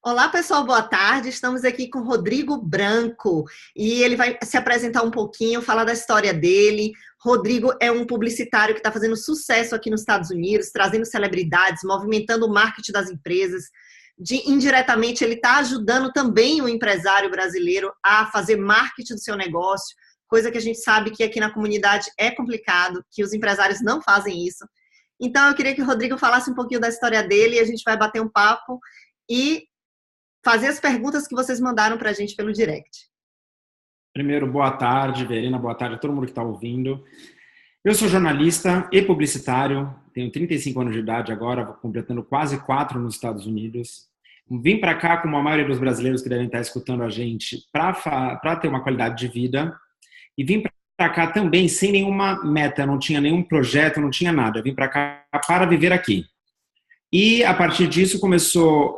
Olá, pessoal, boa tarde. Estamos aqui com Rodrigo Branco e ele vai se apresentar um pouquinho, falar da história dele. Rodrigo é um publicitário que está fazendo sucesso aqui nos Estados Unidos, trazendo celebridades, movimentando o marketing das empresas. Indiretamente, ele está ajudando também o empresário brasileiro a fazer marketing do seu negócio, coisa que a gente sabe que aqui na comunidade é complicado, que os empresários não fazem isso. Então, eu queria que o Rodrigo falasse um pouquinho da história dele e a gente vai bater um papo e fazer as perguntas que vocês mandaram para a gente pelo direct. Primeiro, boa tarde, Verena, boa tarde a todo mundo que está ouvindo. Eu sou jornalista e publicitário, tenho 35 anos de idade agora, vou completando quase 4 nos Estados Unidos. Vim para cá, como a maioria dos brasileiros que devem estar escutando a gente, para ter uma qualidade de vida. E vim para cá também sem nenhuma meta, não tinha nenhum projeto, não tinha nada. Vim para cá para viver aqui. E, a partir disso,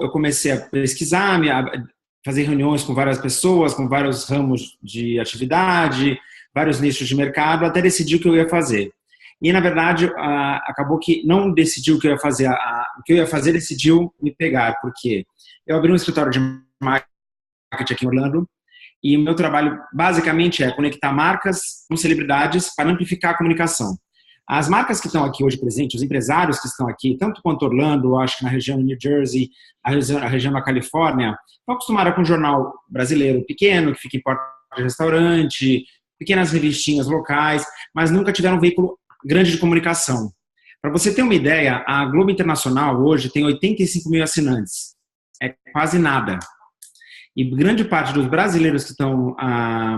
eu comecei a pesquisar, a fazer reuniões com várias pessoas, com vários ramos de atividade, vários nichos de mercado, até decidir o que eu ia fazer. E, na verdade, acabou que não decidiu o que eu ia fazer. O que eu ia fazer decidiu me pegar, porque eu abri um escritório de marketing aqui em Orlando, e o meu trabalho, basicamente, é conectar marcas com celebridades para amplificar a comunicação. As marcas que estão aqui hoje presentes, os empresários que estão aqui, tanto quanto Orlando, acho que na região de New Jersey, a região da Califórnia, estão acostumados com um jornal brasileiro pequeno, que fica em porta de restaurante, pequenas revistinhas locais, mas nunca tiveram um veículo grande de comunicação. Para você ter uma ideia, a Globo Internacional hoje tem 85 mil assinantes. É quase nada. E grande parte dos brasileiros que estão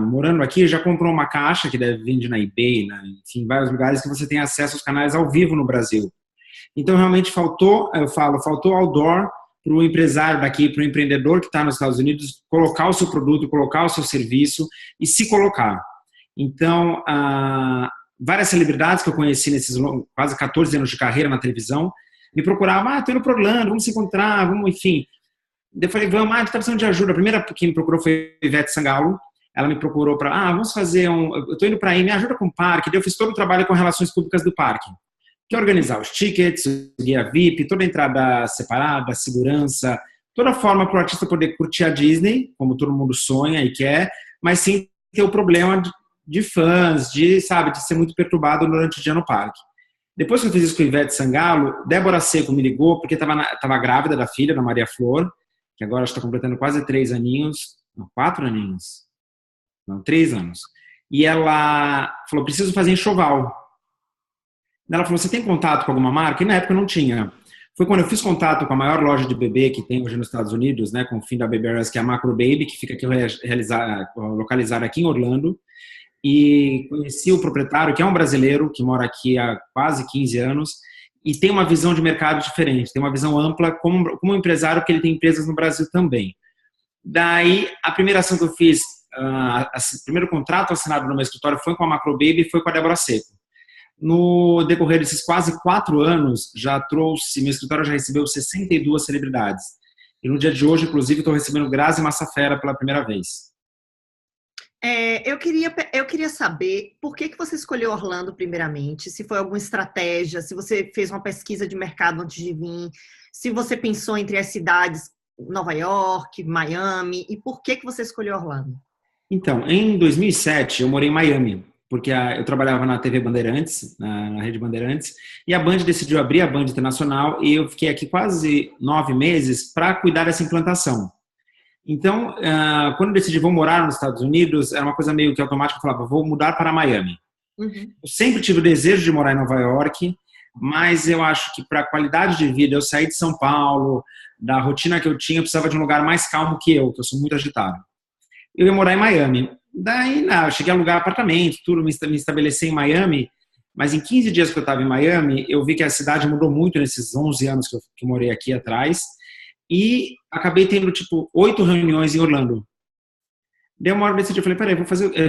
morando aqui já comprou uma caixa, que deve vender na eBay, em vários lugares que você tem acesso aos canais ao vivo no Brasil. Então, realmente faltou outdoor para o empresário daqui, para o empreendedor que está nos Estados Unidos, colocar o seu produto, colocar o seu serviço e se colocar. Então, várias celebridades que eu conheci nesses quase 14 anos de carreira na televisão, me procuravam, estou indo para Orlando, vamos se encontrar, vamos, enfim. Eu falei, vamos, a gente está precisando de ajuda. A primeira que me procurou foi a Ivete Sangalo. Ela me procurou para, vamos fazer eu estou indo para aí, me ajuda com o parque. Daí eu fiz todo o trabalho com relações públicas do parque. Que é organizar os tickets, o guia VIP, toda a entrada separada, a segurança, toda a forma para o artista poder curtir a Disney, como todo mundo sonha e quer, mas sem ter o problema de fãs, de ser muito perturbado durante o dia no parque. Depois que eu fiz isso com a Ivete Sangalo, Débora Seco me ligou, porque estava grávida da filha, da Maria Flor, que agora está completando quase 3 aninhos, não, 4 aninhos, não, 3 anos. E ela falou, preciso fazer enxoval. Ela falou, você tem contato com alguma marca? E na época eu não tinha. Foi quando eu fiz contato com a maior loja de bebê que tem hoje nos Estados Unidos, né, com o fim da Baby R Us, que é a Macro Baby, que fica aqui localizada aqui em Orlando. E conheci o proprietário, que é um brasileiro, que mora aqui há quase 15 anos, e tem uma visão de mercado diferente, tem uma visão ampla como um empresário, porque ele tem empresas no Brasil também. Daí, a primeira ação que eu fiz, o primeiro contrato assinado no meu escritório foi com a Macro Baby e foi com a Débora Seco. No decorrer desses quase 4 anos, meu escritório já recebeu 62 celebridades. E no dia de hoje, inclusive, estou recebendo Grazi Massafera pela primeira vez. Eu queria saber por que você escolheu Orlando primeiramente, se foi alguma estratégia, se você fez uma pesquisa de mercado antes de vir, se você pensou entre as cidades Nova York, Miami, e por que você escolheu Orlando? Então, em 2007, eu morei em Miami, porque eu trabalhava na TV Bandeirantes, na Rede Bandeirantes, e a Band decidiu abrir a Band Internacional, e eu fiquei aqui quase 9 meses para cuidar dessa implantação. Então, quando eu decidi vou morar nos Estados Unidos, era uma coisa meio que automática, eu falava, vou mudar para Miami. Uhum. Eu sempre tive o desejo de morar em Nova York, mas eu acho que para a qualidade de vida, eu saí de São Paulo, da rotina que eu tinha, eu precisava de um lugar mais calmo que eu sou muito agitado. Eu ia morar em Miami. Daí, eu cheguei a alugar apartamento, tudo, me estabeleci em Miami, mas em 15 dias que eu estava em Miami, eu vi que a cidade mudou muito nesses 11 anos que eu morei aqui atrás, e acabei tendo, 8 reuniões em Orlando. Daí uma hora eu decidi, eu falei, peraí,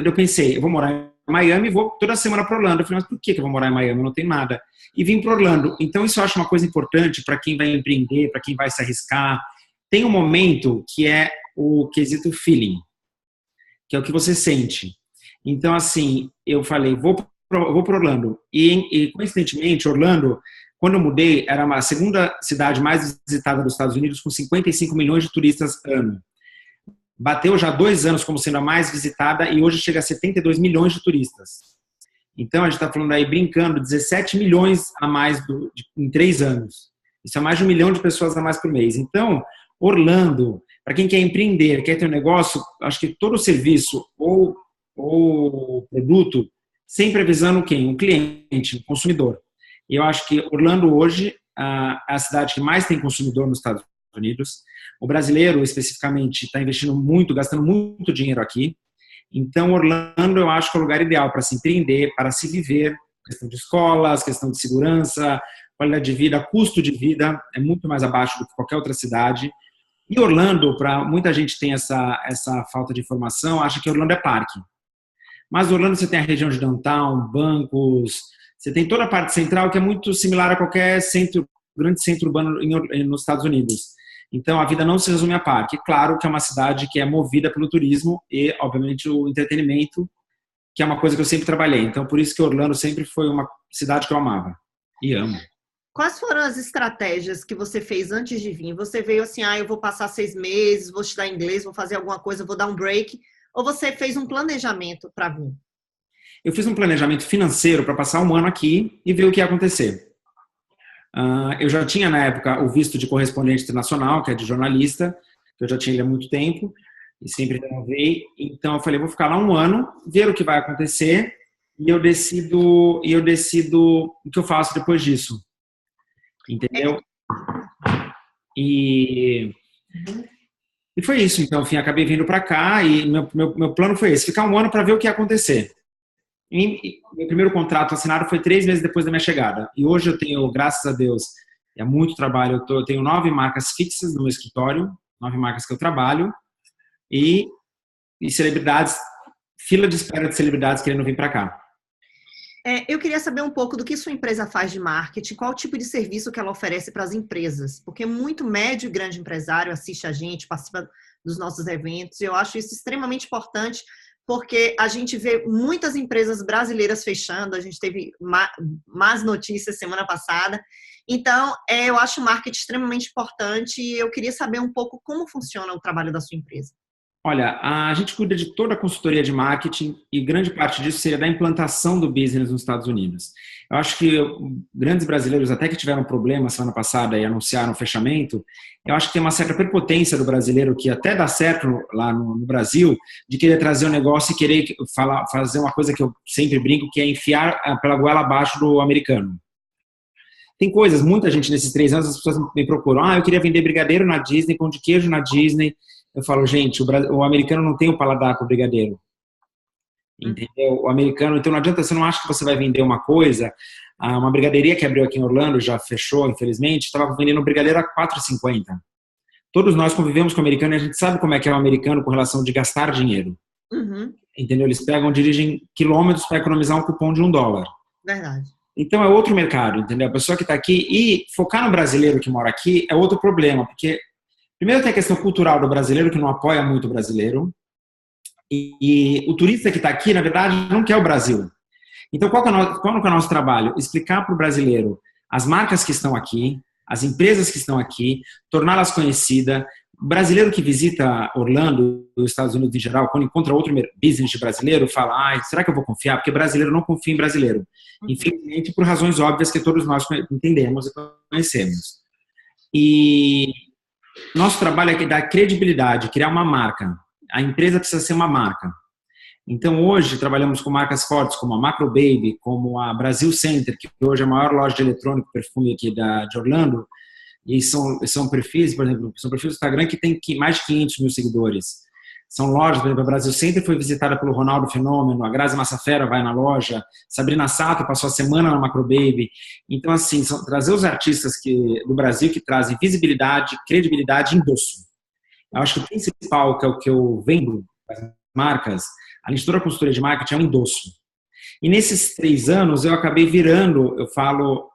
eu pensei, eu vou morar em Miami e vou toda semana para Orlando. Eu falei, mas por que eu vou morar em Miami? Eu não tenho nada. E vim para Orlando. Então isso eu acho uma coisa importante para quem vai empreender, para quem vai se arriscar. Tem um momento que é o quesito feeling, que é o que você sente. Então, assim, eu falei, vou para Orlando. E, coincidentemente, Orlando Quando eu mudei, era a segunda cidade mais visitada dos Estados Unidos, com 55 milhões de turistas ano. Bateu já 2 anos como sendo a mais visitada e hoje chega a 72 milhões de turistas. Então, a gente está falando aí, brincando, 17 milhões a mais em 3 anos. Isso é mais de 1 milhão de pessoas a mais por mês. Então, Orlando, para quem quer empreender, quer ter um negócio, acho que todo serviço ou produto, sempre avisando quem? Um cliente, um consumidor. E eu acho que Orlando hoje é a cidade que mais tem consumidor nos Estados Unidos. O brasileiro, especificamente, está investindo muito, gastando muito dinheiro aqui. Então, Orlando, eu acho que é o lugar ideal para se empreender, para se viver. Questão de escolas, questão de segurança, qualidade de vida, custo de vida é muito mais abaixo do que qualquer outra cidade. E Orlando, para muita gente tem essa falta de informação, acha que Orlando é parque. Mas Orlando você tem a região de downtown, bancos, você tem toda a parte central que é muito similar a qualquer grande centro urbano nos Estados Unidos. Então, a vida não se resume a parque. Claro que é uma cidade que é movida pelo turismo e, obviamente, o entretenimento, que é uma coisa que eu sempre trabalhei. Então, por isso que Orlando sempre foi uma cidade que eu amava e amo. Quais foram as estratégias que você fez antes de vir? Você veio assim, eu vou passar 6 meses, vou estudar inglês, vou fazer alguma coisa, vou dar um break. Ou você fez um planejamento para vir? Eu fiz um planejamento financeiro para passar 1 ano aqui e ver o que ia acontecer. Eu já tinha, na época, o visto de correspondente internacional, que é de jornalista, que eu já tinha ele há muito tempo, e sempre renovei. Então, eu falei, vou ficar lá 1 ano, ver o que vai acontecer, e eu decido o que eu faço depois disso. Entendeu? E foi isso. Então, enfim, acabei vindo para cá, e meu plano foi esse, ficar 1 ano para ver o que ia acontecer. Meu primeiro contrato assinado foi 3 meses depois da minha chegada. E hoje eu tenho, graças a Deus, é muito trabalho. Eu tenho 9 marcas fixas no meu escritório, 9 marcas que eu trabalho, e celebridades, fila de espera de celebridades querendo vir para cá. Eu queria saber um pouco do que sua empresa faz de marketing, qual o tipo de serviço que ela oferece para as empresas, porque muito médio e grande empresário assiste a gente, participa dos nossos eventos, e eu acho isso extremamente importante, porque a gente vê muitas empresas brasileiras fechando, a gente teve más notícias semana passada. Então, eu acho o marketing extremamente importante e eu queria saber um pouco como funciona o trabalho da sua empresa. Olha, a gente cuida de toda a consultoria de marketing e grande parte disso seria da implantação do business nos Estados Unidos. Eu acho que grandes brasileiros, até que tiveram problema semana passada e anunciaram o fechamento, eu acho que tem uma certa prepotência do brasileiro que até dá certo lá no Brasil, de querer trazer um negócio e querer fazer uma coisa que eu sempre brinco, que é enfiar pela goela abaixo do americano. Tem coisas, muita gente nesses 3 anos, as pessoas me procuram, eu queria vender brigadeiro na Disney, pão de queijo na Disney. Eu falo, gente, o americano não tem o paladar com o brigadeiro. Entendeu? O americano, então não adianta, você não acha que você vai vender uma coisa. Uma brigadeiria que abriu aqui em Orlando, já fechou, infelizmente, estava vendendo um brigadeiro a R$4,50. Todos nós convivemos com o americano e a gente sabe como é que é o americano com relação de gastar dinheiro. Uhum. Entendeu? Eles dirigem quilômetros para economizar um cupom de $1. Verdade. Então é outro mercado, entendeu? A pessoa que está aqui e focar no brasileiro que mora aqui é outro problema, porque primeiro tem a questão cultural do brasileiro, que não apoia muito o brasileiro. E o turista que está aqui, na verdade, não quer o Brasil. Então, qual que é o nosso trabalho? Explicar para o brasileiro as marcas que estão aqui, as empresas que estão aqui, torná-las conhecidas. O brasileiro que visita Orlando, os Estados Unidos em geral, quando encontra outro business brasileiro, fala, será que eu vou confiar? Porque brasileiro não confia em brasileiro. Infelizmente, por razões óbvias que todos nós entendemos e conhecemos. E nosso trabalho é dar credibilidade, criar uma marca. A empresa precisa ser uma marca. Então, hoje, trabalhamos com marcas fortes como a Macro Baby, como a Brasil Center, que hoje é a maior loja de eletrônico perfume aqui de Orlando. E são perfis, por exemplo, são perfis do Instagram que tem mais de 500 mil seguidores. São lojas, por exemplo, a Brasil Center foi visitada pelo Ronaldo Fenômeno, a Grazi Massafera vai na loja, Sabrina Sato passou a semana na Macro Baby. Então, assim, trazer os artistas do Brasil que trazem visibilidade, credibilidade e endosso. Eu acho que o principal, que é o que eu vendo das marcas, além de toda a consultoria de marketing, é o endosso. E nesses 3 anos, eu acabei virando, eu falo,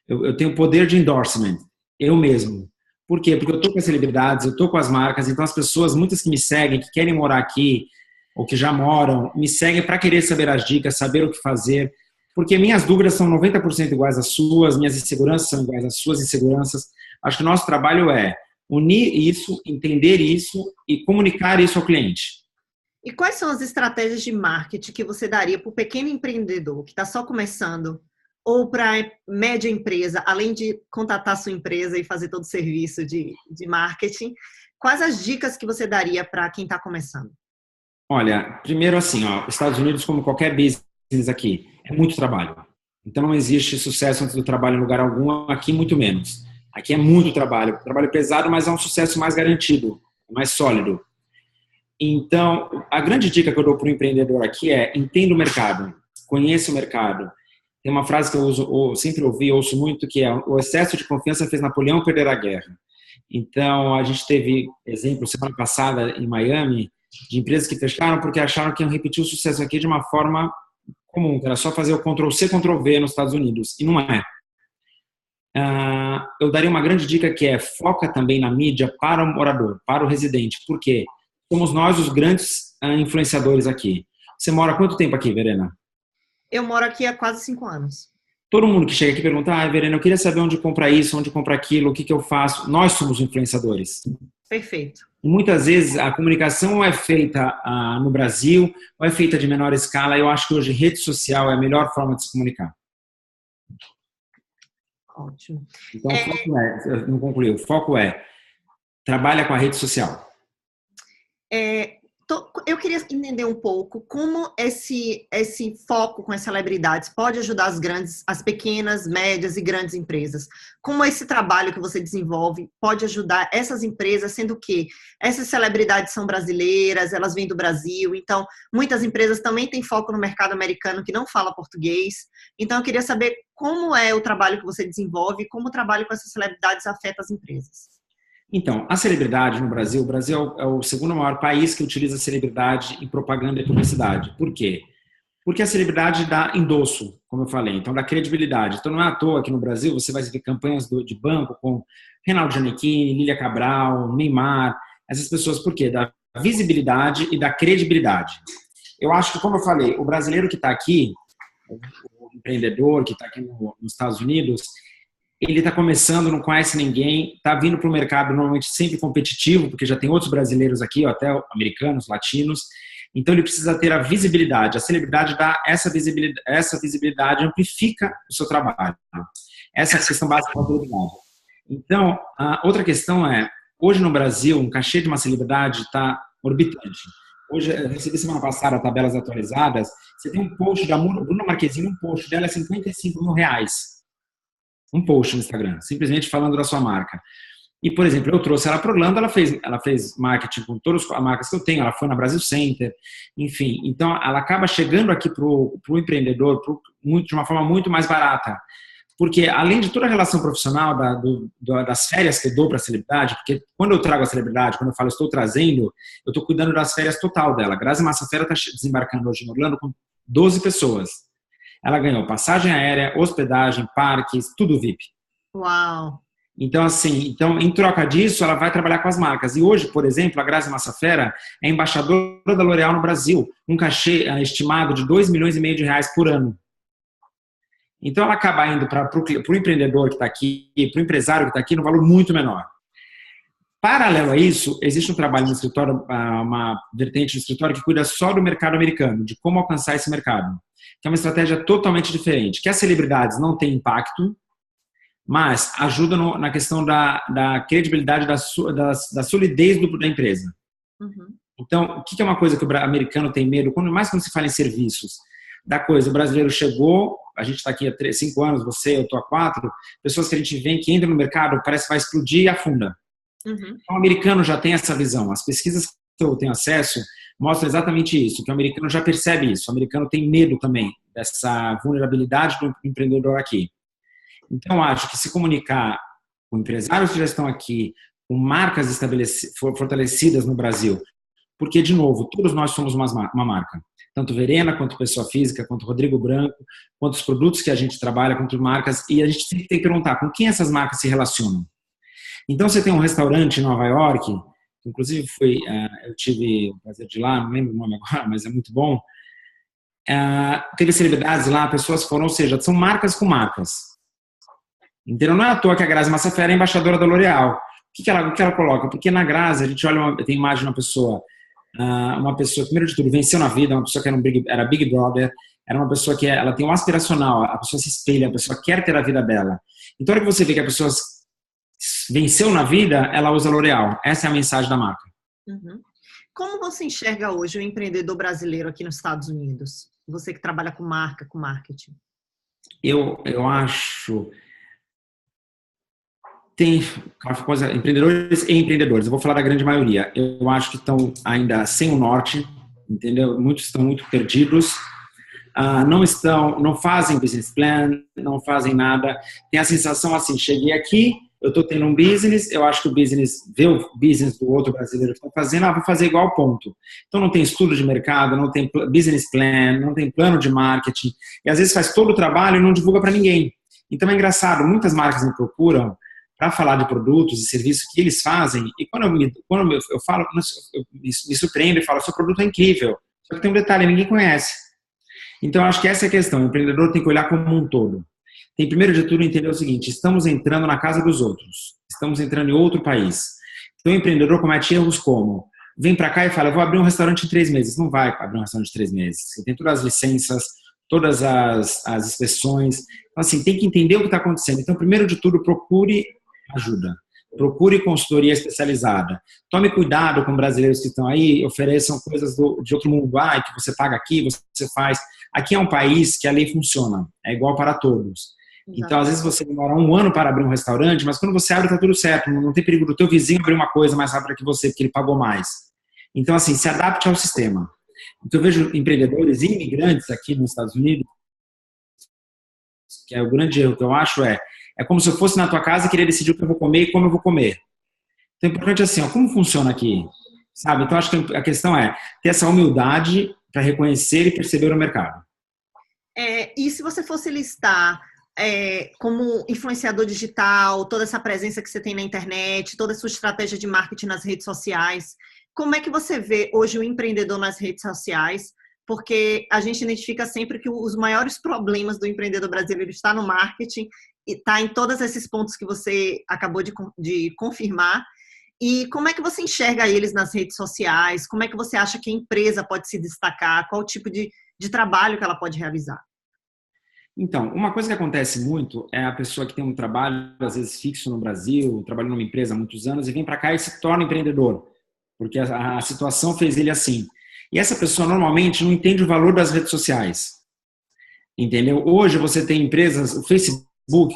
eu tenho poder de endorsement, eu mesmo. Por quê? Porque eu estou com as celebridades, eu estou com as marcas, então as pessoas, muitas que me seguem, que querem morar aqui, ou que já moram, me seguem para querer saber as dicas, saber o que fazer. porque minhas dúvidas são 90% iguais às suas, minhas inseguranças são iguais às suas inseguranças. Acho que o nosso trabalho é unir isso, entender isso e comunicar isso ao cliente. E quais são as estratégias de marketing que você daria para o pequeno empreendedor que está só começando ou para a média empresa, além de contatar sua empresa e fazer todo o serviço de marketing? Quais as dicas que você daria para quem está começando? Olha, primeiro assim, Estados Unidos, como qualquer business aqui, é muito trabalho. Então não existe sucesso antes do trabalho em lugar algum, aqui muito menos. Aqui é muito trabalho pesado, mas é um sucesso mais garantido, mais sólido. Então, a grande dica que eu dou para o empreendedor aqui é entenda o mercado, conheça o mercado. Tem uma frase que eu sempre ouço muito, que é o excesso de confiança fez Napoleão perder a guerra. Então, a gente teve exemplo semana passada em Miami de empresas que fecharam porque acharam que iam repetir o sucesso aqui de uma forma comum, que era só fazer o Ctrl+C, Ctrl+V nos Estados Unidos, e não é. Eu daria uma grande dica que é foca também na mídia para o morador, para o residente. Por quê? Somos nós os grandes influenciadores aqui. Você mora há quanto tempo aqui, Verena? Eu moro aqui há quase 5 anos. Todo mundo que chega aqui pergunta, Verena, eu queria saber onde comprar isso, onde comprar aquilo, o que eu faço. Nós somos influenciadores. Perfeito. Muitas vezes a comunicação é feita no Brasil ou é feita de menor escala. Eu acho que hoje rede social é a melhor forma de se comunicar. Ótimo. Então, o foco é, não concluí, o foco é trabalha com a rede social. Eu queria entender um pouco como esse foco com as celebridades pode ajudar as pequenas, médias e grandes empresas. Como esse trabalho que você desenvolve pode ajudar essas empresas, sendo que essas celebridades são brasileiras, elas vêm do Brasil, então muitas empresas também têm foco no mercado americano que não fala português. Então eu queria saber como é o trabalho que você desenvolve e como o trabalho com essas celebridades afeta as empresas. Então, a celebridade no Brasil, o Brasil é o segundo maior país que utiliza a celebridade em propaganda e publicidade. Por quê? Porque a celebridade dá endosso, como eu falei, então dá credibilidade. Então não é à toa que no Brasil você vai ver campanhas de banco com Reinaldo Gianecchini, Lília Cabral, Neymar, essas pessoas, por quê? Dá visibilidade e dá credibilidade. Eu acho que, como eu falei, o brasileiro que está aqui, o empreendedor que está aqui nos Estados Unidos, ele está começando, não conhece ninguém, está vindo para o mercado normalmente sempre competitivo, porque já tem outros brasileiros aqui, ou até americanos, latinos, então ele precisa ter a visibilidade. A celebridade dá essa visibilidade amplifica o seu trabalho. Essa é a questão básica da celebridade. Então, a outra questão é, hoje no Brasil, um cachê de uma celebridade está orbitante. Hoje, eu recebi semana passada tabelas atualizadas, você tem um post da Bruna Marquezine, um post dela é R$55 mil. Um post no Instagram, simplesmente falando da sua marca. E, por exemplo, eu trouxe ela para Orlando, ela fez marketing com todas as marcas que eu tenho, ela foi na Brasil Center, enfim. Então, ela acaba chegando aqui para o empreendedor de uma forma muito mais barata. Porque, além de toda a relação profissional das férias que eu dou para a celebridade, porque quando eu trago a celebridade, quando eu falo estou trazendo, eu estou cuidando das férias total dela. Grazi Massafera está desembarcando hoje em Orlando com 12 pessoas. Ela ganhou passagem aérea, hospedagem, parques, tudo VIP. Uau! Então, assim, em troca disso, ela vai trabalhar com as marcas. E hoje, por exemplo, a Grazi Massafera é embaixadora da L'Oréal no Brasil, um cachê estimado de R$2,5 milhões por ano. Então, ela acaba indo para o empreendedor que está aqui, para o empresário que está aqui, num valor muito menor. Paralelo a isso, existe um trabalho no escritório, uma vertente do escritório que cuida só do mercado americano, de como alcançar esse mercado. Que é uma estratégia totalmente diferente, que as celebridades não têm impacto, mas ajudam na questão da credibilidade, da solidez da empresa. Uhum. Então, o que é uma coisa que o americano tem medo, mais quando se fala em serviços, da coisa, o brasileiro chegou, a gente está aqui há 5 anos, eu estou há 4, pessoas que a gente vê que entram no mercado, parece que vai explodir e afunda. Uhum. Então, o americano já tem essa visão. As pesquisas que eu tenho acesso mostram exatamente isso, que o americano já percebe isso. O americano tem medo também dessa vulnerabilidade do empreendedor aqui. Então, acho que se comunicar com empresários que já estão aqui, com marcas fortalecidas no Brasil, porque, de novo, todos nós somos uma marca. Tanto Verena, quanto pessoa física, quanto Rodrigo Branco, quanto os produtos que a gente trabalha, quanto marcas, e a gente sempre tem que perguntar com quem essas marcas se relacionam. Então, você tem um restaurante em Nova York, inclusive eu tive o prazer de ir lá, não lembro o nome agora, mas é muito bom, teve celebridades lá, pessoas foram, ou seja, são marcas com marcas. Entendeu? Não é à toa que a Grazi Massafera é embaixadora da L'Oréal. O que ela coloca? Porque na Grazi, a gente olha, tem imagem de uma pessoa, primeiro de tudo, venceu na vida, uma pessoa que era Big Brother, era uma pessoa que ela tem um aspiracional, a pessoa se espelha, a pessoa quer ter a vida dela. Então, a hora que você vê que a pessoa venceu na vida, ela usa L'Oréal. Essa é a mensagem da marca. Uhum. Como você enxerga hoje o empreendedor brasileiro aqui nos Estados Unidos? Você que trabalha com marca, com marketing. Eu acho... Tem coisa, empreendedores e empreendedores. Eu vou falar da grande maioria. Eu acho que estão ainda sem o norte, entendeu? Muitos estão muito perdidos. Não fazem business plan, não fazem nada. Tem a sensação assim, cheguei aqui, eu estou tendo um business, eu acho que o business, vê o business do outro brasileiro que está fazendo, vou fazer igual ponto. Então não tem estudo de mercado, não tem business plan, não tem plano de marketing, e às vezes faz todo o trabalho e não divulga para ninguém. Então é engraçado, muitas marcas me procuram para falar de produtos e serviços que eles fazem, e quando eu falo, eu me surpreendo e falo, seu produto é incrível, só que tem um detalhe, ninguém conhece. Então, eu acho que essa é a questão. O empreendedor tem que olhar como um todo. Tem, primeiro de tudo, entender o seguinte: estamos entrando na casa dos outros. Estamos entrando em outro país. Então, o empreendedor comete erros como: vem para cá e fala, eu vou abrir um restaurante em 3 meses. Não vai abrir um restaurante em 3 meses. Você tem todas as licenças, todas as inspeções. Então, assim, tem que entender o que está acontecendo. Então, primeiro de tudo, procure ajuda. Procure consultoria especializada. Tome cuidado com brasileiros que estão aí, ofereçam coisas de outro mundo. Que você paga aqui, você faz. Aqui é um país que a lei funciona, é igual para todos. Exato. Então, às vezes você demora 1 ano para abrir um restaurante, mas quando você abre, está tudo certo. Não tem perigo do teu vizinho abrir uma coisa mais rápida que você, porque ele pagou mais. Então, assim, se adapte ao sistema. Então, eu vejo empreendedores e imigrantes aqui nos Estados Unidos, que é o grande erro que eu acho é como se eu fosse na tua casa e queria decidir o que eu vou comer e como eu vou comer. Então, é importante assim, como funciona aqui? Sabe? Então, acho que a questão é ter essa humildade para reconhecer e perceber o mercado. E se você fosse listar como influenciador digital, toda essa presença que você tem na internet, toda a sua estratégia de marketing nas redes sociais, como é que você vê hoje o empreendedor nas redes sociais? Porque a gente identifica sempre que os maiores problemas do empreendedor brasileiro está no marketing e está em todos esses pontos que você acabou de confirmar. E como é que você enxerga eles nas redes sociais? Como é que você acha que a empresa pode se destacar? Qual o tipo de trabalho que ela pode realizar? Então, uma coisa que acontece muito é a pessoa que tem um trabalho, às vezes, fixo no Brasil, trabalha numa empresa há muitos anos e vem para cá e se torna empreendedor, porque a situação fez ele assim. E essa pessoa, normalmente, não entende o valor das redes sociais. Entendeu? Hoje, você tem empresas, o Facebook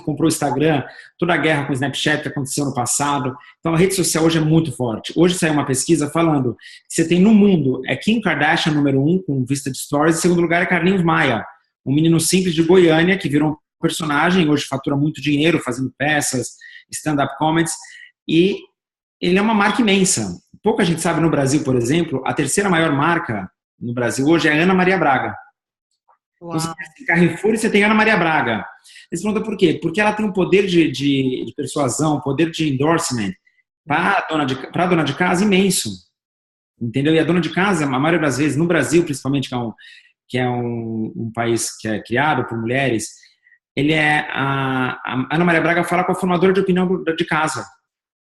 comprou o Instagram, toda a guerra com o Snapchat que aconteceu no passado. Então, a rede social hoje é muito forte. Hoje saiu uma pesquisa falando que você tem no mundo, Kim Kardashian, número 1, com vista de stories, em segundo lugar é Carlinhos Maia, um menino simples de Goiânia, que virou um personagem, hoje fatura muito dinheiro, fazendo peças, stand-up comedies, e ele é uma marca imensa. Pouca gente sabe no Brasil, por exemplo, a terceira maior marca no Brasil hoje é a Ana Maria Braga. Uau. Você tem Carrefour e você tem Ana Maria Braga. Eles perguntam por quê? Porque ela tem um poder de persuasão, poder de endorsement para a dona de casa imenso. Entendeu? E a dona de casa, a maioria das vezes, no Brasil principalmente, que é um país que é criado por mulheres, a Ana Maria Braga fala com a formadora de opinião de casa.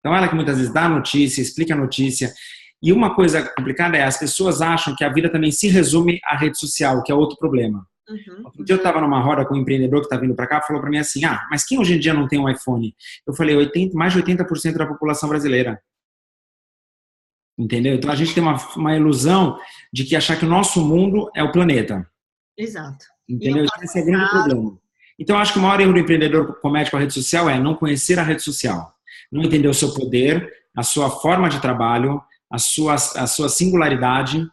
Então, ela que muitas vezes dá a notícia, explica a notícia. E uma coisa complicada é as pessoas acham que a vida também se resume à rede social, que é outro problema. Uhum. Outro dia eu estava numa roda com um empreendedor que está vindo para cá, falou para mim assim, mas quem hoje em dia não tem um iPhone? Eu falei, mais de 80% da população brasileira. Entendeu? Então, a gente tem uma ilusão de que achar que o nosso mundo é o planeta. Exato. Entendeu? Esse é o grande problema. Então, acho que o maior erro do empreendedor comete com a rede social é não conhecer a rede social. Não entender o seu poder, a sua forma de trabalho, a sua singularidade.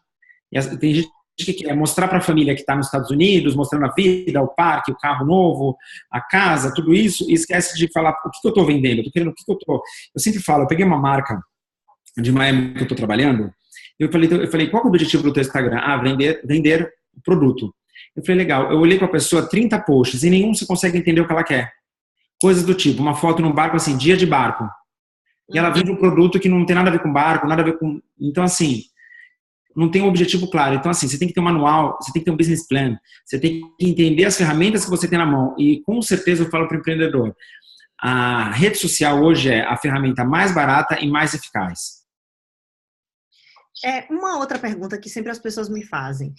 Tem gente que quer mostrar para a família que está nos Estados Unidos, mostrando a vida, o parque, o carro novo, a casa, tudo isso, e esquece de falar o que eu estou vendendo, eu sempre falo, eu peguei uma marca de Miami que eu estou trabalhando, eu falei, qual é o objetivo do teu Instagram? Vender o produto. Eu falei, legal, eu olhei para a pessoa, 30 posts, e nenhum você consegue entender o que ela quer. Coisas do tipo, uma foto num barco, assim, dia de barco. E ela vende um produto que não tem nada a ver com barco, nada a ver com... Então, assim, não tem um objetivo claro. Então, assim, você tem que ter um manual, você tem que ter um business plan, você tem que entender as ferramentas que você tem na mão. E, com certeza, eu falo para o empreendedor, a rede social hoje é a ferramenta mais barata e mais eficaz. Uma outra pergunta que sempre as pessoas me fazem.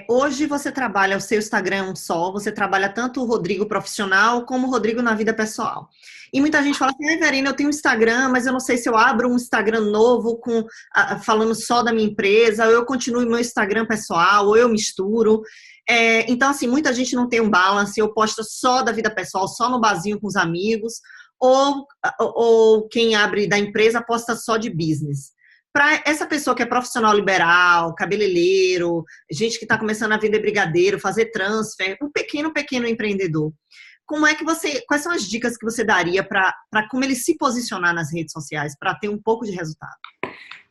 Hoje você trabalha, o seu Instagram é um só, você trabalha tanto o Rodrigo profissional como o Rodrigo na vida pessoal. E muita gente fala assim, Verena, eu tenho um Instagram, mas eu não sei se eu abro um Instagram novo falando só da minha empresa, ou eu continuo meu Instagram pessoal, ou eu misturo. Então, assim, muita gente não tem um balance, ou posta só da vida pessoal, só no barzinho com os amigos, ou quem abre da empresa posta só de business. Para essa pessoa que é profissional liberal, cabeleireiro, gente que está começando a vender brigadeiro, fazer transfer, um pequeno empreendedor, quais são as dicas que você daria para como ele se posicionar nas redes sociais, para ter um pouco de resultado?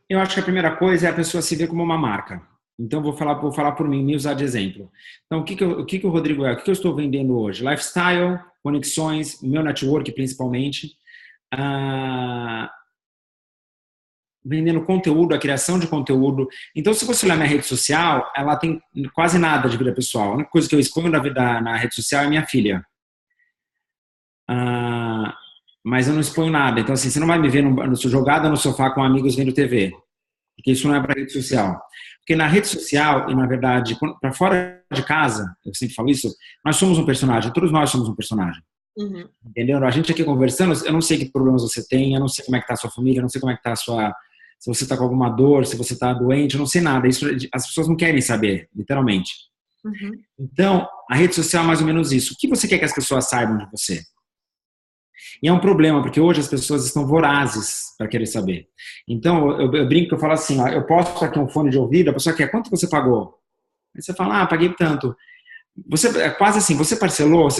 Eu acho que a primeira coisa é a pessoa se ver como uma marca. Então, vou falar por mim, me usar de exemplo. Então, o que o Rodrigo é? O que eu estou vendendo hoje? Lifestyle, conexões, meu network principalmente. Vendendo conteúdo, a criação de conteúdo. Então, se você olhar minha rede social, ela tem quase nada de vida pessoal. A única coisa que eu exponho na rede social é minha filha. Mas eu não exponho nada. Então, assim, você não vai me ver jogada no sofá com amigos vendo TV. Porque isso não é para rede social. Porque na rede social, e na verdade, para fora de casa, eu sempre falo isso, nós somos um personagem. Todos nós somos um personagem. Uhum. Entendeu? A gente aqui conversando, eu não sei que problemas você tem, eu não sei como é que está a sua família, eu não sei como é que está a sua... Se você está com alguma dor, se você está doente, eu não sei nada. Isso, as pessoas não querem saber, literalmente. Uhum. Então, a rede social é mais ou menos isso. O que você quer que as pessoas saibam de você? E é um problema, porque hoje as pessoas estão vorazes para querer saber. Então, eu brinco, eu falo assim, ó, eu posto aqui um fone de ouvido, a pessoa quer, quanto você pagou? Aí você fala, paguei tanto. É quase assim, você parcelou, a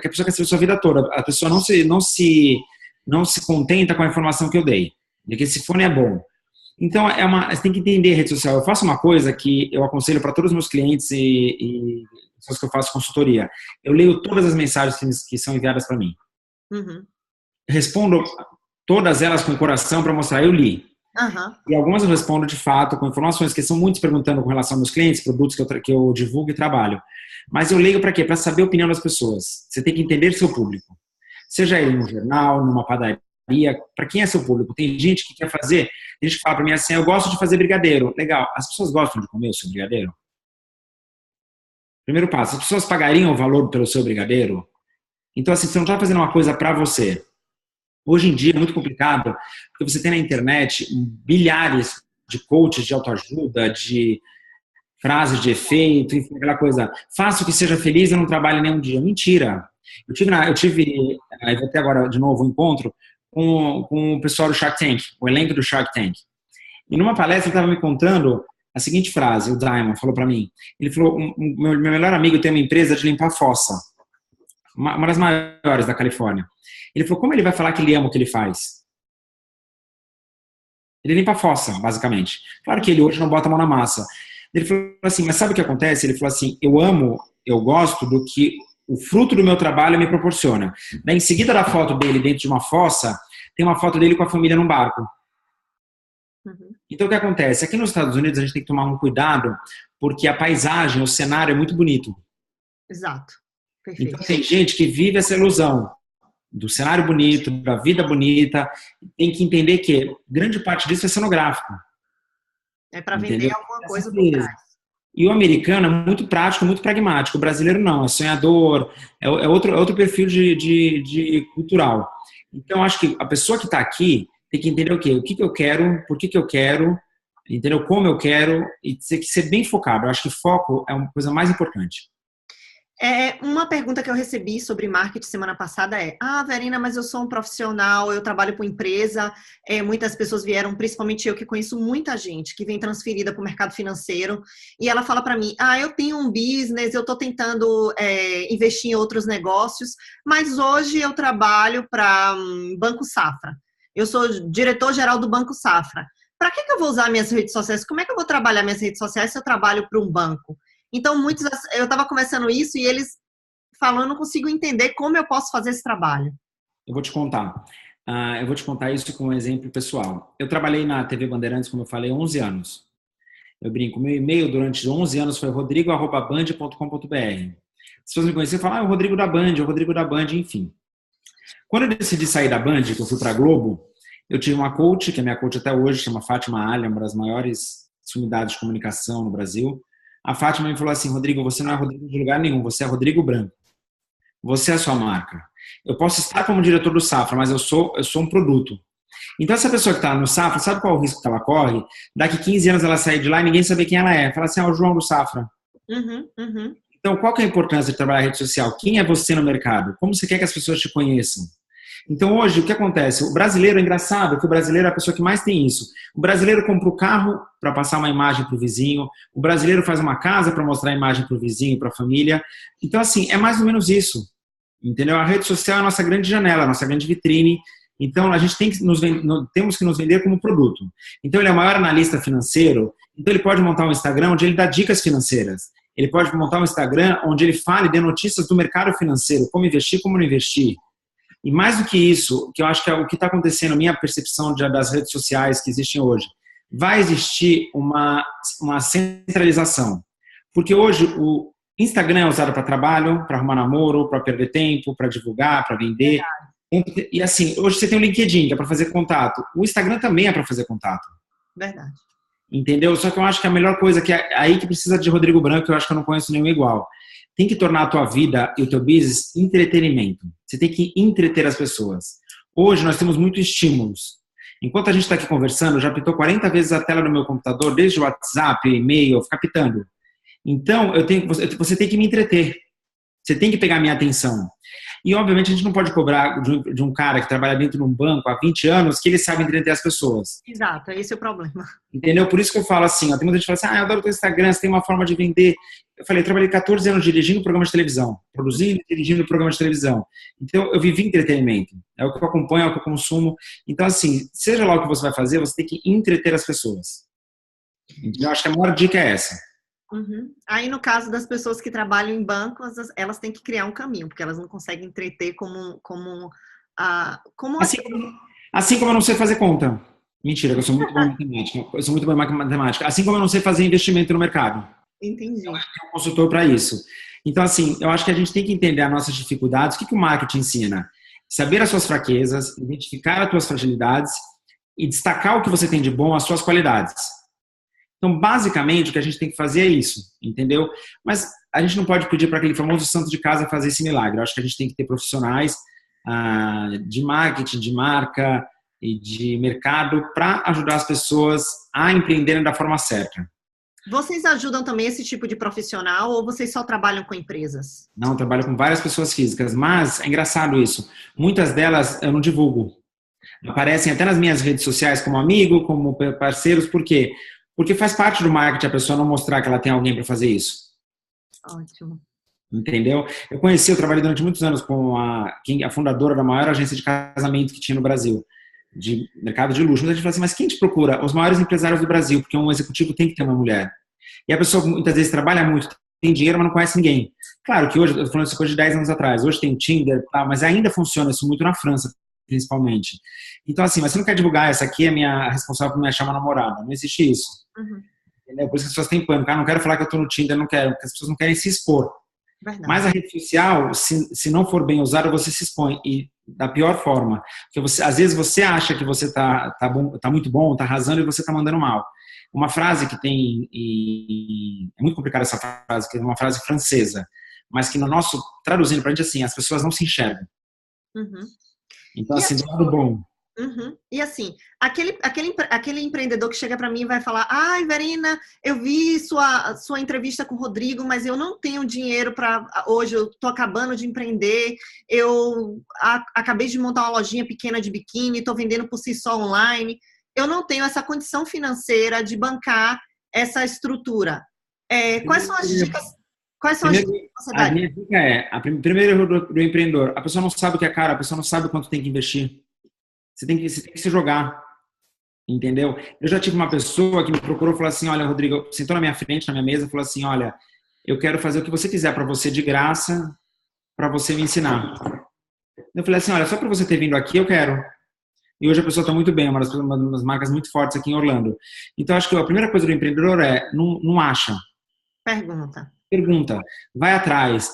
pessoa quer saber a sua vida toda. A pessoa não se contenta com a informação que eu dei, de que esse fone é bom. Então, você tem que entender a rede social. Eu faço uma coisa que eu aconselho para todos os meus clientes e pessoas que eu faço consultoria. Eu leio todas as mensagens que são enviadas para mim. Uhum. Respondo todas elas com o coração para mostrar, eu li. Uhum. E algumas eu respondo de fato com informações, que são muitos perguntando com relação aos meus clientes, produtos que eu divulgo e trabalho. Mas eu leio para quê? Para saber a opinião das pessoas. Você tem que entender seu público. Seja ele num jornal, numa padaria, para quem é seu público? Tem gente que quer fazer, tem gente que fala para mim assim, eu gosto de fazer brigadeiro. Legal, as pessoas gostam de comer o seu brigadeiro? Primeiro passo, as pessoas pagariam o valor pelo seu brigadeiro? Então, assim, você não está fazendo uma coisa para você. Hoje em dia é muito complicado, porque você tem na internet bilhares de coaches de autoajuda, de frases de efeito, enfim, aquela coisa, faça o que seja feliz e não trabalhe nenhum dia. Mentira. Eu vou ter agora de novo um encontro com o pessoal do Shark Tank, o elenco do Shark Tank. E numa palestra ele estava me contando a seguinte frase, o Diamond falou para mim, ele falou, meu melhor amigo tem uma empresa de limpar fossa, uma das maiores da Califórnia. Ele falou, como ele vai falar que ele ama o que ele faz? Ele limpa a fossa, basicamente. Claro que ele hoje não bota a mão na massa. Ele falou assim, mas sabe o que acontece? Ele falou assim, eu gosto do que o fruto do meu trabalho me proporciona. Daí, em seguida da foto dele dentro de uma fossa, tem uma foto dele com a família num barco. Uhum. Então, o que acontece? Aqui nos Estados Unidos, a gente tem que tomar um cuidado, porque a paisagem, o cenário é muito bonito. Exato. Perfeito. Então, tem gente que vive essa ilusão do cenário bonito, da vida bonita, tem que entender que grande parte disso é cenográfico. É para vender alguma coisa por trás. E o americano é muito prático, muito pragmático. O brasileiro não, é sonhador, é outro perfil de cultural. Então, acho que a pessoa que está aqui tem que entender o quê? O que eu quero, por que eu quero, entendeu? Como eu quero, e tem que ser bem focado. Eu acho que foco é uma coisa mais importante. Uma pergunta que eu recebi sobre marketing semana passada Verena, mas eu sou um profissional, eu trabalho com empresa, muitas pessoas vieram, principalmente eu que conheço muita gente que vem transferida para o mercado financeiro, e ela fala para mim, eu tenho um business, eu estou tentando investir em outros negócios, mas hoje eu trabalho para Banco Safra, eu sou diretor-geral do Banco Safra. Para que eu vou usar minhas redes sociais? Como é que eu vou trabalhar minhas redes sociais se eu trabalho para um banco? Então, eu estava conversando isso e eles falando, não consigo entender como eu posso fazer esse trabalho. Eu vou te contar. Eu vou te contar isso com um exemplo pessoal. Eu trabalhei na TV Bandeirantes, como eu falei, 11 anos. Eu brinco, meu e-mail durante 11 anos foi rodrigo@band.com.br. As pessoas me conheciam e falavam, o Rodrigo da Band, o Rodrigo da Band, enfim. Quando eu decidi sair da Band, que eu fui para a Globo, eu tive uma coach, que é minha coach até hoje, chama Fátima Alha, uma das maiores sumidades de comunicação no Brasil. A Fátima me falou assim, Rodrigo, você não é Rodrigo de lugar nenhum, você é Rodrigo Branco. Você é a sua marca. Eu posso estar como diretor do Safra, mas eu sou um produto. Então, essa pessoa que está no Safra, sabe qual é o risco que ela corre? Daqui 15 anos ela sair de lá e ninguém saber quem ela é. Fala assim, o João do Safra. Então, qual que é a importância de trabalhar a rede social? Quem é você no mercado? Como você quer que as pessoas te conheçam? Então, hoje, o que acontece? O brasileiro, é engraçado que o brasileiro é a pessoa que mais tem isso. O brasileiro compra o carro para passar uma imagem para o vizinho. O brasileiro faz uma casa para mostrar a imagem para o vizinho, para a família. Então, assim, é mais ou menos isso. Entendeu? A rede social é a nossa grande janela, a nossa grande vitrine. Então, a gente temos que nos vender como produto. Então, ele é o maior analista financeiro. Então, ele pode montar um Instagram onde ele dá dicas financeiras. Ele pode montar um Instagram onde ele fale de notícias do mercado financeiro, como investir, como não investir. E mais do que isso, que eu acho que é o que está acontecendo, minha percepção das redes sociais que existem hoje, vai existir uma centralização. Porque hoje o Instagram é usado para trabalho, para arrumar namoro, para perder tempo, para divulgar, para vender. E assim, hoje você tem o LinkedIn, que é para fazer contato. O Instagram também é para fazer contato. Verdade. Entendeu? Só que eu acho que a melhor coisa, que é aí que precisa de Rodrigo Branco, eu acho que eu não conheço nenhum igual. Tem que tornar a tua vida e o teu business entretenimento. Você tem que entreter as pessoas. Hoje nós temos muitos estímulos. Enquanto a gente está aqui conversando, já pitou 40 vezes a tela do meu computador, desde o WhatsApp, e-mail, ficar pitando. Então, você tem que me entreter. Você tem que pegar a minha atenção. E, obviamente, a gente não pode cobrar de um cara que trabalha dentro de um banco há 20 anos que ele sabe entreter as pessoas. Exato, esse é o problema. Entendeu? Por isso que eu falo assim, ó, tem muita gente que fala assim, eu adoro o teu Instagram, você tem uma forma de vender. Eu falei, eu trabalhei 14 anos dirigindo programa de televisão, produzindo e dirigindo programa de televisão. Então, eu vivi entretenimento. É o que eu acompanho, é o que eu consumo. Então, assim, seja lá o que você vai fazer, você tem que entreter as pessoas. Então, eu acho que a maior dica é essa. Aí, no caso das pessoas que trabalham em bancos, elas têm que criar um caminho, porque elas não conseguem entreter assim como eu não sei fazer conta. Mentira, eu sou muito bom em matemática. Eu sou muito bom em matemática. Assim como eu não sei fazer investimento no mercado. Entendi. Eu acho que é um consultor para isso. Então, assim, eu acho que a gente tem que entender as nossas dificuldades. O que o marketing ensina? Saber as suas fraquezas, identificar as suas fragilidades e destacar o que você tem de bom, as suas qualidades. Então, basicamente, o que a gente tem que fazer é isso, entendeu? Mas a gente não pode pedir para aquele famoso santo de casa fazer esse milagre. Eu acho que a gente tem que ter profissionais de marketing, de marca e de mercado para ajudar as pessoas a empreenderem da forma certa. Vocês ajudam também esse tipo de profissional ou vocês só trabalham com empresas? Não, eu trabalho com várias pessoas físicas, mas é engraçado isso. Muitas delas eu não divulgo. Aparecem até nas minhas redes sociais como amigo, como parceiros, por quê? Porque faz parte do marketing a pessoa não mostrar que ela tem alguém para fazer isso. Ótimo. Entendeu? Eu trabalhei durante muitos anos com a fundadora da maior agência de casamento que tinha no Brasil, de mercado de luxo. Muita gente fala assim, mas quem te procura? Os maiores empresários do Brasil, porque um executivo tem que ter uma mulher. E a pessoa muitas vezes trabalha muito, tem dinheiro, mas não conhece ninguém. Claro que hoje, eu estou falando isso coisa de 10 anos atrás, hoje tem o Tinder, mas ainda funciona isso muito na França, principalmente. Então, assim, mas você não quer divulgar, essa aqui é minha responsável por me achar uma namorada. Não existe isso. Entendeu? Por isso que as pessoas têm pânico. Não quero falar que eu estou no Tinder, não quero, porque as pessoas não querem se expor. Verdade. Mas a rede social, se não for bem usada, você se expõe. E da pior forma. Porque às vezes você acha que você tá muito bom, tá arrasando e você tá mandando mal. Uma frase que tem, e é muito complicada essa frase, que é uma frase francesa, mas que no nosso, traduzindo pra gente assim, as pessoas não se enxergam. Então, assim, do lado bom. E assim, aquele empreendedor que chega para mim e vai falar, ai, Verena, eu vi sua entrevista com o Rodrigo, mas eu não tenho dinheiro para hoje, eu tô acabando de empreender, eu acabei de montar uma lojinha pequena de biquíni, estou vendendo por si só online, eu não tenho essa condição financeira de bancar essa estrutura. Quais são as dicas? Quais são as dicas que você dá? A minha dica primeiro erro do empreendedor, a pessoa não sabe o que é caro, a pessoa não sabe quanto tem que investir. Você tem que se jogar, entendeu? Eu já tive uma pessoa que me procurou e falou assim, olha, Rodrigo, sentou na minha frente, na minha mesa, e falou assim, olha, eu quero fazer o que você quiser para você de graça, para você me ensinar. Eu falei assim, olha, só para você ter vindo aqui, eu quero. E hoje a pessoa está muito bem, é uma das marcas muito fortes aqui em Orlando. Então, acho que a primeira coisa do empreendedor é, não acha. Pergunta. Pergunta, vai atrás.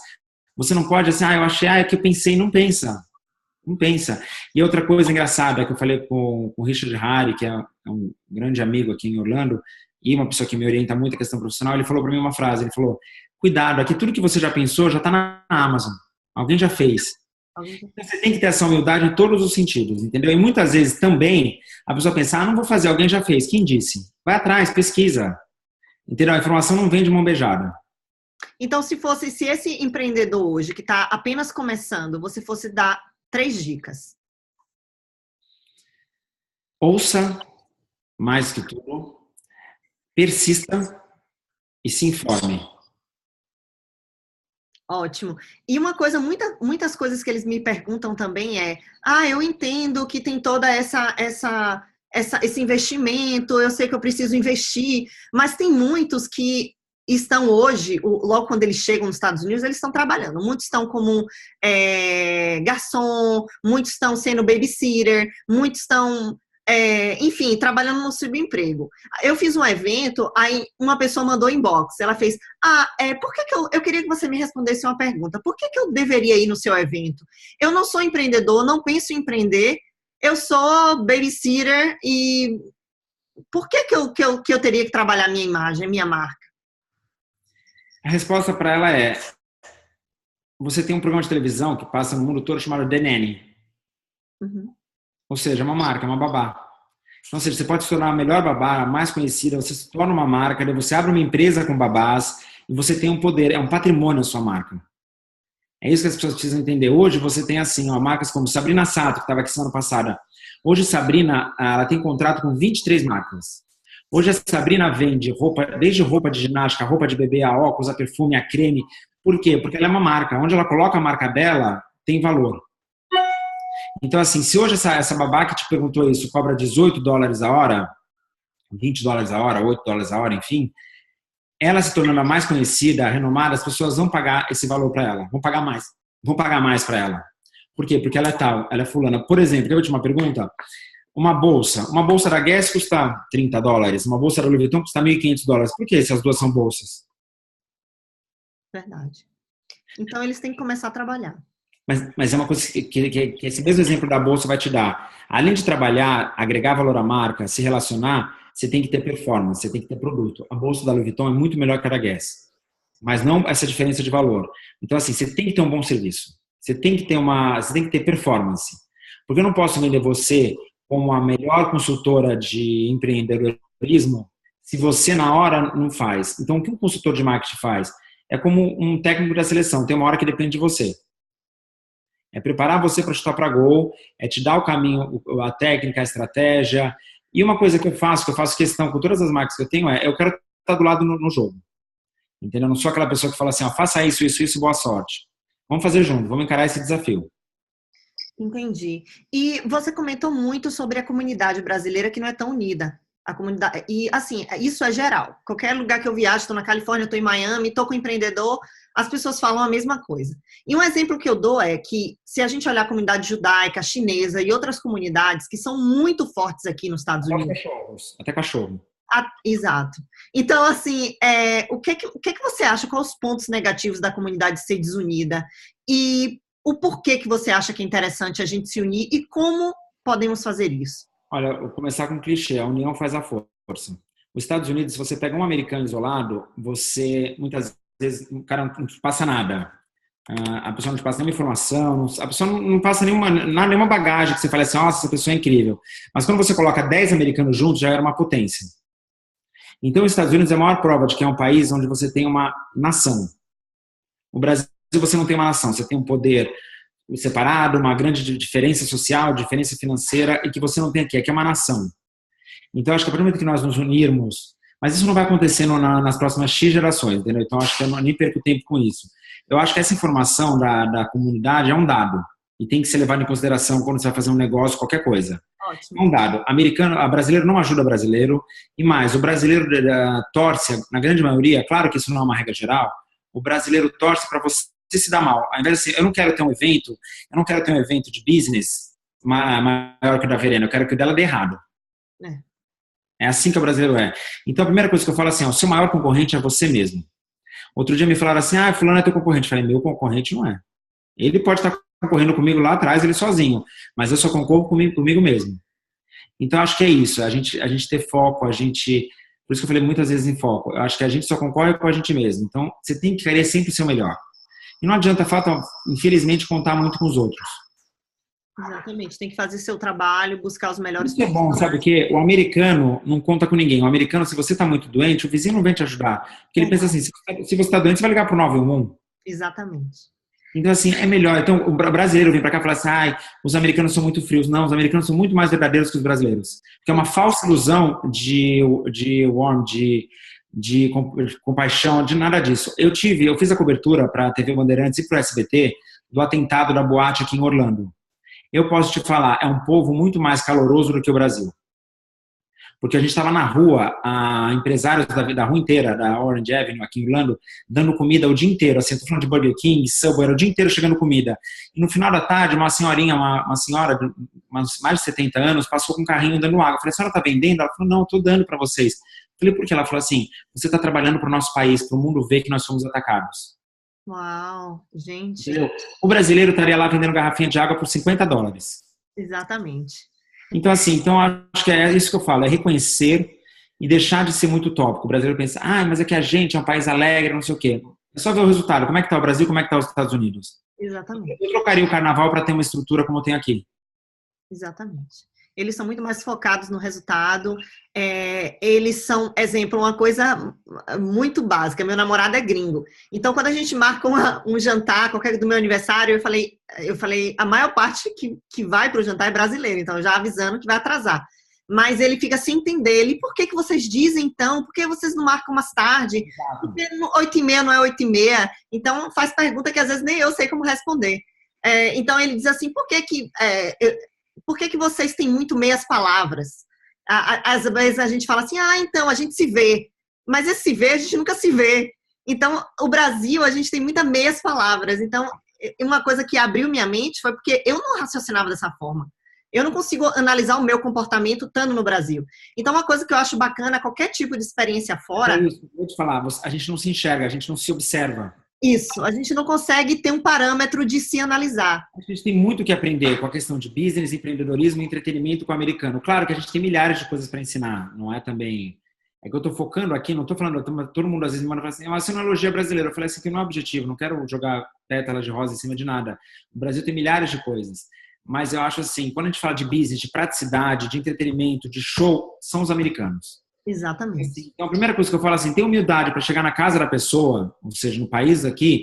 Você não pode assim, eu achei, é que eu pensei, não pensa. Não pensa. E outra coisa engraçada que eu falei com o Richard Harry, que é um grande amigo aqui em Orlando, e uma pessoa que me orienta muito a questão profissional, ele falou para mim uma frase, ele falou, cuidado, aqui tudo que você já pensou já está na Amazon. Alguém já fez. Então, você tem que ter essa humildade em todos os sentidos, entendeu? E muitas vezes também a pessoa pensa, não vou fazer, alguém já fez. Quem disse? Vai atrás, pesquisa. Entendeu? A informação não vem de mão beijada. Então, se esse empreendedor hoje, que está apenas começando, você fosse dar 3 dicas. Ouça mais que tudo, persista e se informe. Ótimo. E uma coisa, muitas coisas que eles me perguntam também é, eu entendo que tem toda esse investimento, eu sei que eu preciso investir, mas tem muitos que estão hoje, logo quando eles chegam nos Estados Unidos, eles estão trabalhando. Muitos estão como garçom, muitos estão sendo babysitter, muitos estão, enfim, trabalhando no subemprego. Eu fiz um evento, aí uma pessoa mandou inbox, ela fez, por que eu queria que você me respondesse uma pergunta, por que eu deveria ir no seu evento? Eu não sou empreendedor, não penso em empreender, eu sou babysitter e por que eu teria que trabalhar a minha imagem, a minha marca? A resposta para ela é, você tem um programa de televisão que passa no mundo todo chamado The Nanny. Uhum. Ou seja, uma marca, uma babá. Então, ou seja, você pode se tornar a melhor babá, a mais conhecida, você se torna uma marca, daí você abre uma empresa com babás e você tem um poder, é um patrimônio a sua marca. É isso que as pessoas precisam entender. Hoje você tem assim, marcas como Sabrina Sato, que estava aqui semana passada. Hoje Sabrina, ela tem contrato com 23 marcas. Hoje a Sabrina vende roupa, desde roupa de ginástica, roupa de bebê, a óculos, a perfume, a creme. Por quê? Porque ela é uma marca. Onde ela coloca a marca dela, tem valor. Então, assim, se hoje essa babá que te perguntou isso cobra $18 a hora, $20 a hora, $8 a hora, enfim, ela se tornando a mais conhecida, renomada, as pessoas vão pagar esse valor para ela, vão pagar mais para ela. Por quê? Porque ela é tal, ela é fulana. Por exemplo, a última pergunta, uma bolsa da Guess custa $30, uma bolsa da Louis Vuitton custa $1.500. Por que se as duas são bolsas? Verdade. Então, eles têm que começar a trabalhar. Mas é uma coisa que esse mesmo exemplo da bolsa vai te dar. Além de trabalhar, agregar valor à marca, se relacionar, você tem que ter performance, você tem que ter produto. A bolsa da Louis Vuitton é muito melhor que a da Guess, mas não essa diferença de valor. Então, assim, você tem que ter um bom serviço. Você tem que ter performance. Porque eu não posso vender você como a melhor consultora de empreendedorismo se você, na hora, não faz. Então, o que um consultor de marketing faz? É como um técnico da seleção. Tem uma hora que depende de você. É preparar você para chutar para gol, é te dar o caminho, a técnica, a estratégia. E uma coisa que eu faço questão com todas as marcas que eu tenho eu quero estar do lado no jogo. Entendeu? Eu não sou aquela pessoa que fala assim, faça isso, boa sorte. Vamos fazer junto, vamos encarar esse desafio. Entendi. E você comentou muito sobre a comunidade brasileira que não é tão unida. A comunidade, e assim, isso é geral. Qualquer lugar que eu viajo, estou na Califórnia, estou em Miami, estou com um empreendedor, as pessoas falam a mesma coisa. E um exemplo que eu dou é que, se a gente olhar a comunidade judaica, chinesa e outras comunidades que são muito fortes aqui nos Estados Unidos. Até cachorro. Exato. Então, assim, o que você acha? Quais os pontos negativos da comunidade ser desunida? E o porquê que você acha que é interessante a gente se unir e como podemos fazer isso? Olha, eu vou começar com um clichê, a união faz a força. Os Estados Unidos, se você pega um americano isolado, muitas vezes, o cara não te passa nada. A pessoa não te passa nenhuma informação, a pessoa não passa nenhuma bagagem que você fale assim, nossa, essa pessoa é incrível. Mas quando você coloca 10 americanos juntos, já era uma potência. Então, os Estados Unidos é a maior prova de que é um país onde você tem uma nação. O Brasil, você não tem uma nação, você tem um poder separado, uma grande diferença social, diferença financeira, e que você não tem aqui é uma nação. Então, acho que a partir do momento que nós nos unirmos, mas isso não vai acontecer nas próximas X gerações, entendeu? Então, acho que eu nem perco tempo com isso. Eu acho que essa informação da comunidade é um dado, e tem que ser levado em consideração quando você vai fazer um negócio, qualquer coisa. Ótimo. É um dado. Brasileiro não ajuda brasileiro, e mais, o brasileiro torce, na grande maioria, claro que isso não é uma regra geral, o brasileiro torce para você se dar mal. Ao invés de assim, eu não quero ter um evento de business, maior que o da Verena, eu quero que o dela dê errado. É. É assim que o brasileiro é. Então, a primeira coisa que eu falo é assim, ó, o seu maior concorrente é você mesmo. Outro dia me falaram assim, fulano é teu concorrente. Eu falei, meu concorrente não é. Ele pode estar concorrendo comigo lá atrás, ele sozinho, mas eu só concorro comigo mesmo. Então, acho que é isso, a gente ter foco, por isso que eu falei muitas vezes em foco, eu acho que a gente só concorre com a gente mesmo. Então, você tem que querer sempre o seu melhor. E não adianta, infelizmente, contar muito com os outros. Exatamente, tem que fazer seu trabalho, buscar os melhores. Isso é bom, sabe o quê? O americano não conta com ninguém. O americano, se você está muito doente, o vizinho não vem te ajudar. Porque ele pensa assim, se você está doente, você vai ligar para o 911. Exatamente. Então, assim, é melhor. Então, o brasileiro vem para cá e fala assim, os americanos são muito frios. Não, os americanos são muito mais verdadeiros que os brasileiros. Porque é uma falsa ilusão de warm, de compaixão, de nada disso. Eu fiz a cobertura para a TV Bandeirantes e para o SBT do atentado da boate aqui em Orlando. Eu posso te falar, é um povo muito mais caloroso do que o Brasil. Porque a gente estava na rua, empresários da rua inteira, da Orange Avenue, aqui em Orlando, dando comida o dia inteiro. Assim, estou falando de Burger King, Subway, era o dia inteiro chegando comida. E no final da tarde, uma senhorinha, uma senhora de mais de 70 anos, passou com um carrinho dando água. Eu falei, a senhora está vendendo? Ela falou, não, estou dando para vocês. Eu falei, por quê? Ela falou assim, você está trabalhando para o nosso país, para o mundo ver que nós somos atacados. Uau, gente. Entendeu? O brasileiro estaria lá vendendo garrafinha de água por $50. Exatamente. Então, assim, acho que é isso que eu falo, é reconhecer e deixar de ser muito utópico. O brasileiro pensa, mas é que a gente é um país alegre, não sei o quê. É só ver o resultado. Como é que está o Brasil, como é que está os Estados Unidos? Exatamente. Eu trocaria o carnaval para ter uma estrutura como tem aqui. Exatamente. Eles são muito mais focados no resultado. Eles são, exemplo, uma coisa muito básica. Meu namorado é gringo. Então, quando a gente marca um jantar, qualquer do meu aniversário, eu falei, a maior parte que vai para o jantar é brasileiro. Então, já avisando que vai atrasar. Mas ele fica sem entender. Por que vocês dizem, então? Por que vocês não marcam mais tarde? Porque 8h30 não é 8h30? Então, faz pergunta que às vezes nem eu sei como responder. Então, ele diz assim, por que vocês têm muito meias palavras? Às vezes a gente fala assim, então, a gente se vê. Mas esse se vê, a gente nunca se vê. Então, o Brasil, a gente tem muitas meias palavras. Então, uma coisa que abriu minha mente foi porque eu não raciocinava dessa forma. Eu não consigo analisar o meu comportamento estando no Brasil. Então, uma coisa que eu acho bacana, qualquer tipo de experiência fora... É isso, vou te falar, a gente não se enxerga, a gente não se observa. Isso, a gente não consegue ter um parâmetro de se analisar. A gente tem muito que aprender com a questão de business, empreendedorismo e entretenimento com o americano. Claro que a gente tem milhares de coisas para ensinar, não é também... É que eu estou focando aqui, não estou falando... Todo mundo às vezes me manda e fala assim, mas você não elogia brasileiro. Eu falei assim, que não é objetivo, não quero jogar pétalas de rosa em cima de nada. O Brasil tem milhares de coisas. Mas eu acho assim, quando a gente fala de business, de praticidade, de entretenimento, de show, são os americanos. Exatamente. Então, a primeira coisa que eu falo assim, tem humildade para chegar na casa da pessoa, ou seja, no país aqui,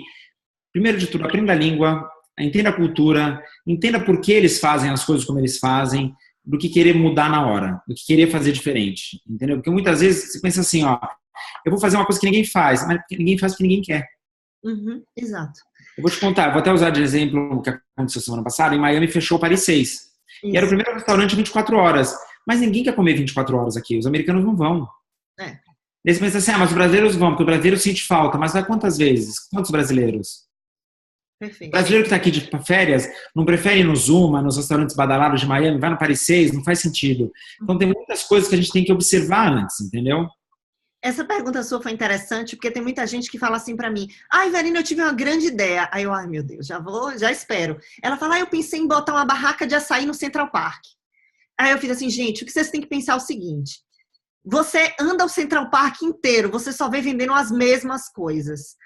primeiro de tudo, aprenda a língua, entenda a cultura, entenda por que eles fazem as coisas como eles fazem, do que querer mudar na hora, do que querer fazer diferente, entendeu? Porque muitas vezes você pensa assim, eu vou fazer uma coisa que ninguém faz, mas ninguém faz porque ninguém quer. Exato. Eu vou te contar, vou até usar de exemplo o que aconteceu semana passada, em Miami fechou o Paris 6. Isso. E era o primeiro restaurante 24 horas. Mas ninguém quer comer 24 horas aqui, os americanos não vão. Eles pensam assim, mas os brasileiros vão, porque o brasileiro sente falta. Mas vai quantas vezes? Quantos brasileiros? Perfeito. O brasileiro que está aqui de férias não prefere ir no Zuma, nos restaurantes badalados de Miami, vai no Paris 6, não faz sentido. Então tem muitas coisas que a gente tem que observar antes, entendeu? Essa pergunta sua foi interessante, porque tem muita gente que fala assim pra mim, Verina, eu tive uma grande ideia. Aí eu, meu Deus, já espero. Ela fala, eu pensei em botar uma barraca de açaí no Central Park. Aí eu fiz assim, gente, o que vocês têm que pensar é o seguinte, você anda o Central Park inteiro, você só vê vendendo as mesmas coisas.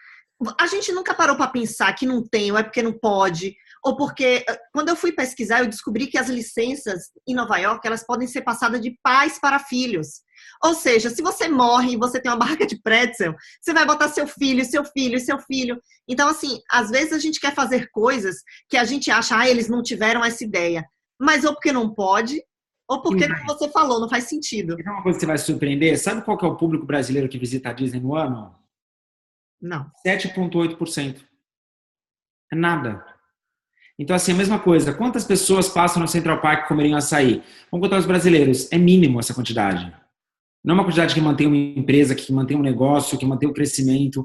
A gente nunca parou para pensar que não tem, ou é porque não pode, ou porque, quando eu fui pesquisar, eu descobri que as licenças em Nova York, elas podem ser passadas de pais para filhos. Ou seja, se você morre e você tem uma barraca de pretzel, você vai botar seu filho, seu filho, seu filho. Então, assim, às vezes a gente quer fazer coisas que a gente acha, eles não tiveram essa ideia. Mas ou porque não pode, ou porque, como você falou, não faz sentido. E uma coisa que você vai se surpreender, sabe qual que é o público brasileiro que visita a Disney no ano? Não. 7,8%. É nada. Então, assim, a mesma coisa. Quantas pessoas passam no Central Park e comeriam açaí? Vamos contar os brasileiros. É mínimo essa quantidade. Não é uma quantidade que mantém uma empresa, que mantém um negócio, que mantém o crescimento.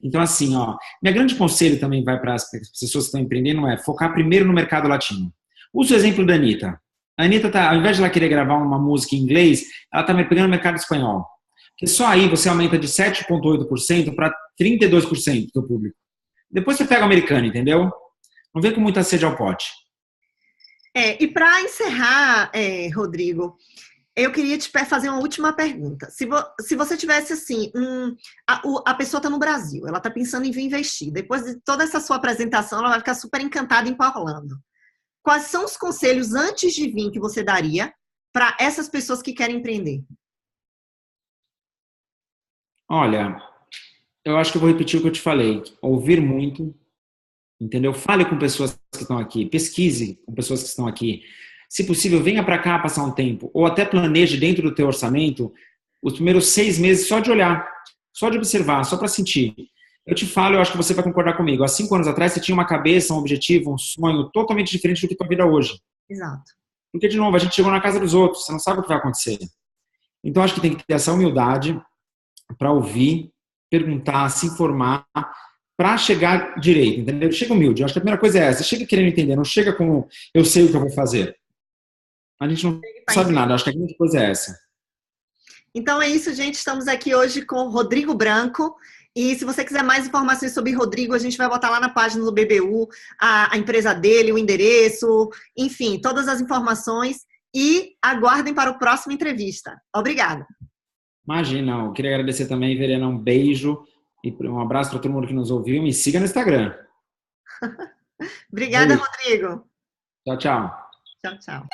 Então, assim, meu grande conselho também vai para as pessoas que estão empreendendo é focar primeiro no mercado latino. Usa o exemplo da Anitta. A Anitta, ao invés de ela querer gravar uma música em inglês, ela está pegando o mercado espanhol. Porque só aí você aumenta de 7,8% para 32% do público. Depois você pega o americano, entendeu? Não vem com muita sede ao pote. E para encerrar, Rodrigo, eu queria te fazer uma última pergunta. Se você tivesse assim, a pessoa está no Brasil, ela está pensando em vir investir. Depois de toda essa sua apresentação, ela vai ficar super encantada em ir para Orlando. Quais são os conselhos antes de vir que você daria para essas pessoas que querem empreender? Olha, eu acho que eu vou repetir o que eu te falei. Ouvir muito, entendeu? Fale com pessoas que estão aqui, pesquise com pessoas que estão aqui. Se possível, venha para cá passar um tempo, ou até planeje dentro do teu orçamento os primeiros 6 meses só de olhar, só de observar, só para sentir. Eu te falo, eu acho que você vai concordar comigo. Há 5 anos atrás, você tinha uma cabeça, um objetivo, um sonho totalmente diferente do que a tua vida hoje. Exato. Porque, de novo, a gente chegou na casa dos outros, você não sabe o que vai acontecer. Então, acho que tem que ter essa humildade para ouvir, perguntar, se informar, para chegar direito, entendeu? Chega humilde. Eu acho que a primeira coisa é essa. Chega querendo entender, não chega com eu sei o que eu vou fazer. A gente não sabe nada. Acho que a grande coisa é essa. Então é isso, gente. Estamos aqui hoje com o Rodrigo Branco. E se você quiser mais informações sobre Rodrigo, a gente vai botar lá na página do BBU a empresa dele, o endereço, enfim, todas as informações. E aguardem para o próximo entrevista. Obrigada. Imagina, eu queria agradecer também, Verena, um beijo e um abraço para todo mundo que nos ouviu. Me siga no Instagram. Obrigada, Rodrigo. Tchau, tchau. Tchau, tchau.